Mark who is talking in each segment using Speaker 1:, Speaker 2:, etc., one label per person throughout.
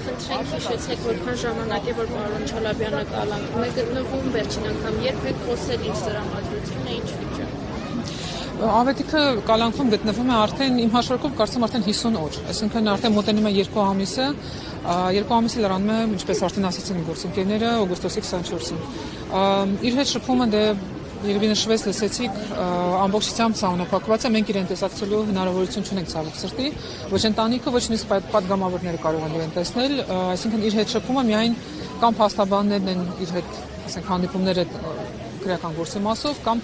Speaker 1: խնդրենք հիշեցեք, որքան ժամանակ է, որ պարոն Չալաբյանը կալանքում է գտնվում, վերջին անգամ երբ եք խոսել, ինչ դրամատրություն է, ինչ վիճակ։
Speaker 2: Ավետիքը կալանքում գտնվում է արդեն իմ հաշվարկով կարծեմ արդեն 50 օր, այսինքն արդեն մոտենում է 2 ամիսը, 2 ամիսը լրանում է, ինչպես արդեն ասացին գործընկերները, օգոստոսի 24-ին։ Իր հետ շփումը դե երևի նշվեց, լսեցիք, ամբողջությամբ սահմանափակված է, մենք իրեն տեսակցելու հնարավորություն չունենք ցավոք սրտի, ոչ ընտանիքը, ոչ նույնիսկ պատգամավորները կարող են իրեն տեսնել, այսինքն իր հետ շփումը միայն կամ փաստաբաններն են իր հետ, ասենք, հանդիպումները քրեական գործի մասով կամ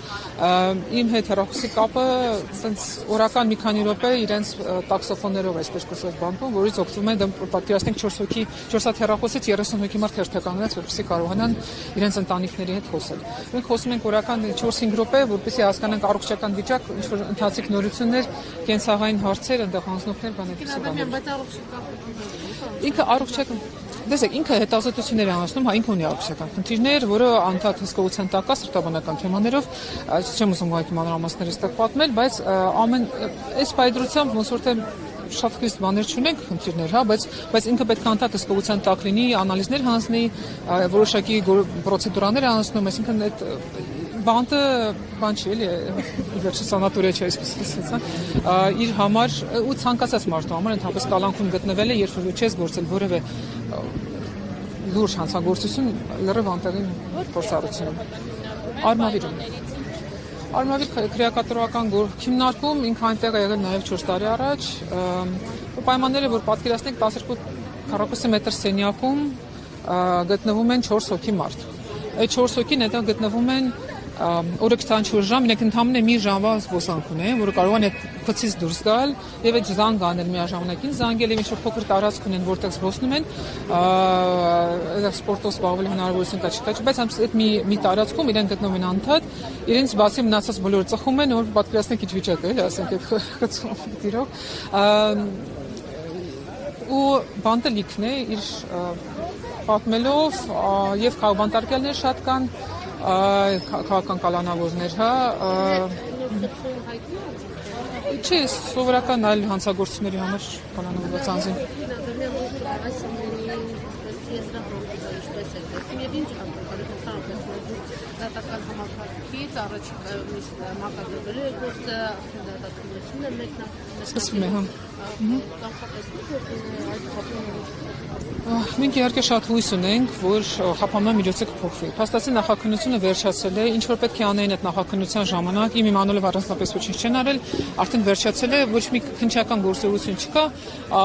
Speaker 2: իմ հետ հեռախոսի կապը ցենց օրական մի քանի րոպե իրենց տաքսոֆոններով այսպես կոչված բանտում, որից օգտվում են պատկերացնենք 4 հատ հեռախոսից 30 հոգի մարդ հերթականից, որպեսզի կարողանան իրենց ընտանիքների հետ խոսել։ Մենք խոսում ենք օրական 4-5 րոպե, որպեսզի հասկանանք առողջական վիճակ, ինչ որ ընթացիկ նորություններ, կենսաղային հարցեր, այնտեղ հանձնողներ, ինքը առողջական Դեսեք, ինքը հետազոտություններ է անցնում, ինքը ունի առողջական խնդիրներ, որը անդադ հսկողության տակ է սրտաբանական թեմաներով, չեմ ուզում ուղղակի մանրամասները ստեղ պատմել, բայց ամեն այս պայդրությամբ ոնց որ թե շատ խիստ բաներ չունենք, խնդիրներ, հա, բայց ինքը պետք է անդադ հսկողության տակ լինի, անալիզներ հանձնի, որոշակի պրոցեդուրաներ անցնում, այսինքն այդ բանտը բան չի, էլի, վերջը սանատորիա չէ, այսպես ասած, իր համար ու ցանկացած մարդու համար ընդհանրապես կալանքում գտնվել է, երբ որ չես գործել որևէ լուրջ հանցագործություն, լրիվ անտեղին փորձառություն։ Արմավիր քրեակատարողական քննարկում, ինքը այնտեղ է եղել նաև 4 տարի առաջ, պայմանները, որ պատկերացնենք 12 քառակուսի մետր սենյակում գտնվում են 4 հոգի մարդ։ Այդ 4 հոգին այդտեղ գտնվում են օրը 24 ժամ, իրենք ընդամենը մի ժամվա զբոսանք ունեն, որը կարող են այդ խցից դուրս գալ եւ այդ զանգ անել միաժամանակին, զանգել եւ ինչ-որ փոքր տարածք ունեն, որտեղ զբոսնում են, այդտեղ սպորտով զբաղվել հնարավորություն կա չկա, բայց այդ մի տարածքում իրենք գտնվում են անդադ, իրենց բացի մնացած բոլորը ծխում են, որ պատկերացնենք ինչ վիճակ է, էլի, ասենք այդ խցում դիրով, ու բանտելիքն է իր պատմելով եւ քաղաքբանտարկյալներ շատ կան քաղաքական կալանավորներ, հա, չի, սովորական այլ հանցագործությունների համար կալանավորված անձին։
Speaker 1: Դատական համակարգից առաջիկա մակագրերը գործը դատականությունը մեկնաբանել
Speaker 2: սկսվում է, հա։ Մենք իհարկե շատ հույս ունենք, որ խափանման միջոցը կփոխվի։ Փաստացի նախաքննությունը վերջացել է, ինչ որ պետք է անեին այդ նախաքննության ժամանակ, իմ իմանալով առանձնապես ոչինչ չեն արել, արդեն վերջացել է, ոչ մի քննչական գործողություն չկա,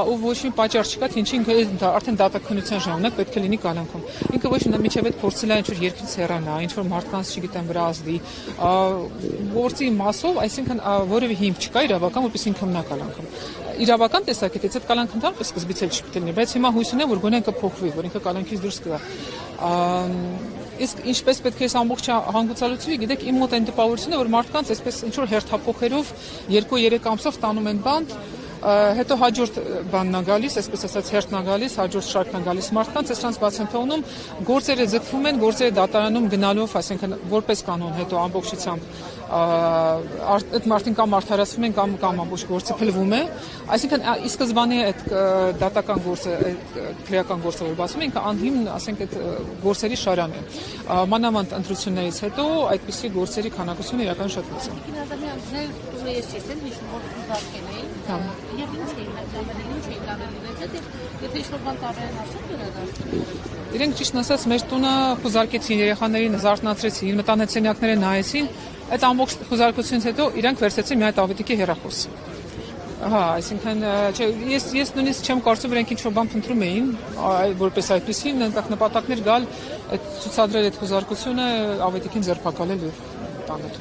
Speaker 2: ու ոչ մի պատճառ չկա, թե ինչի ինքը արդեն դատաքննության ժամանակ պետք է լինի կալանքում։ Ինքը ոչ մինչև այդ փորձել է ինչ որ երկրից հեռանա, ինչ որ մարդկանց, չգիտեմ, վրա ազդի, գործի մասով, այսինքն որևէ հիմք չկա իրավական, որպես ինքը մնա կալանքում։ Իրավական տեսակետից այդ կալանքը ընդհանրապես սկզբից էլ չպետք է լինի, բայց հիմա հույս ունեմ, որ գոնե կփոխվի, որ ինքը կալանքից դուրս կգա։ Իսկ ինչպես պետք է այս ամբողջ հանգուցալուծվի, գիտեք, իմ մոտ այն տպավորությունն է, որ մարդկանց այսպես ինչ որ հերթափոխերով 2-3 ամսով տանում են բանտ, հետո հաջորդ բանն է գալիս, այսպես ասած հերթն է գալիս, հաջորդ շարքն է գալիս մարդկանց, այսպես բաց են թողնում, գործերը ձգվում են, գործերը դատարանում գնալով, այսինքն որպես կանոն, հետո ամբողջությամբ այդ մարդին կամ արդարացվում են կամ ամբողջ գործը փլվում է, այսինքն ի սկզբանե այդ դատական գործը, քրեական գործը որ բացվում է, ինքը անհիմն, ասենք այդ գործերի շարան է։ Մանավանդ ընտրություններից հետո այդպիսի գործերի քանակությունը իրական շատ մեծ է։
Speaker 1: Եվ ինչ էին հայտնվել, ինչ էին կարելի եթե ինչ-որ բան տարեն ասում վերադարձել։
Speaker 2: Իրենք ճիշտ ասած մեր տունը խուզարկեցին, երեխաներին զարթնացրեցին, մտանետ սենյակները նայեցին, այդ ամբողջ խուզարկությունից հետո իրենք վերցրեցին մի հատ ավետիքի հեռախոս։ Հա, այսինքն ես նույնիսկ չեմ կարծում իրենք ինչ-որ բան փնտրում էին, որպես այդպեսին, այնտեղ նպատակներ գալ, այդ ցուցադրել այդ խուզարկությունը ավետիքին ձերբակալել եւ տանել։